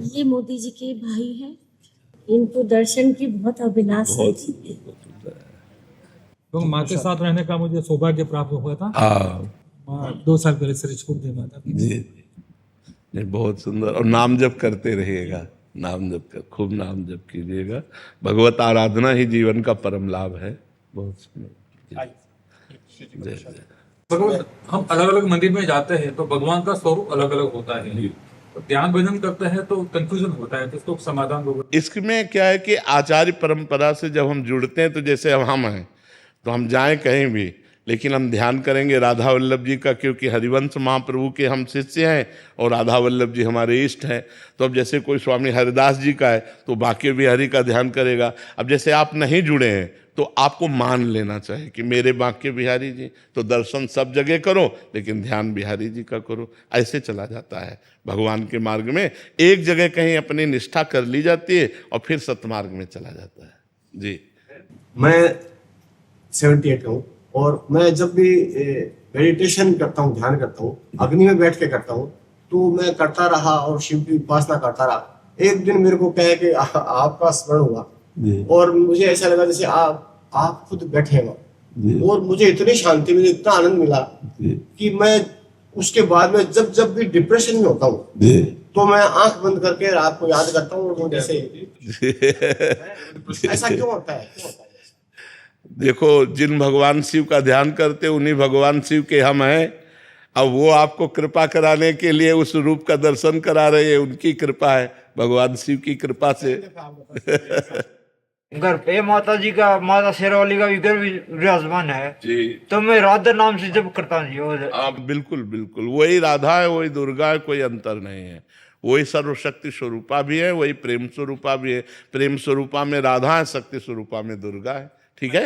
ये मोदी जी के भाई हैं, इनको दर्शन की बहुत अभिलाषा थी। तो माँ के साथ रहने का मुझे सौभाग्य प्राप्त हुआ था। हाँ 2 साल पहले श्री छोड़ दी माता की। जी, नहीं बहुत सुंदर। और नाम जप करते रहिएगा, नाम जप कर, खूब नाम जप कीजिएगा। भगवत आराधना ही जीवन का परम लाभ है। बहुत सुंदर। जय जय। भगवान, हम अलग अलग मंदिर में जाते हैं तो भगवान का स्वरूप अलग अलग होता है, तो ध्यान भजन करते हैं तो कंफ्यूजन होता है, तो इसको समाधान होगा। इसमें क्या है कि आचार्य परंपरा से जब हम जुड़ते हैं, तो जैसे अब हम हैं, तो हम जाएं कहीं भी, लेकिन हम ध्यान करेंगे राधा वल्लभ जी का, क्योंकि हरिवंश महाप्रभु के हम शिष्य हैं और राधा वल्लभ जी हमारे इष्ट हैं। तो अब जैसे कोई स्वामी हरिदास जी का है तो बांके बिहारी का ध्यान करेगा। अब जैसे आप नहीं जुड़े हैं तो आपको मान लेना चाहिए कि मेरे बांके बिहारी जी, तो दर्शन सब जगह करो लेकिन ध्यान बिहारी जी का करो। ऐसे चला जाता है भगवान के मार्ग में। एक जगह कहीं अपनी निष्ठा कर ली जाती है और फिर सतमार्ग में चला जाता है। जी, मैं 78 का हूँ और मैं जब भी मेडिटेशन करता हूँ, ध्यान करता हूँ, अग्नि में बैठ के करता हूँ, तो मैं करता रहा और शिव की उपासना करता रहा। एक दिन मेरे को क्या है कि आपका स्मरण हुआ और मुझे ऐसा लगा जैसे आप खुद बैठे हैं और मुझे इतनी शांति मिली, इतना आनंद मिला कि मैं उसके बाद में जब भी डिप्रेशन में होता हूँ तो मैं आंख बंद करके रात को याद करता हूँ। और जैसे ऐसा क्यों होता है, क्यों होता है? देखो, जिन भगवान शिव का ध्यान करते उन्हीं भगवान शिव के हम हैं। अब वो आपको कृपा कराने के लिए उस रूप का दर्शन करा रहे हैं, उनकी कृपा है, भगवान शिव की कृपा से। घर पे माता जी का, माता शेरावाली का विग्रह विराजमान है जी, तो मैं राधा नाम से जब करता हूँ जी। आप बिल्कुल बिल्कुल वही राधा है, वही दुर्गा है, कोई अंतर नहीं है। वही सर्वशक्ति स्वरूपा भी है, वही प्रेम स्वरूपा भी है। प्रेम स्वरूपा में राधा है, शक्ति स्वरूपा में दुर्गा है। ठीक है।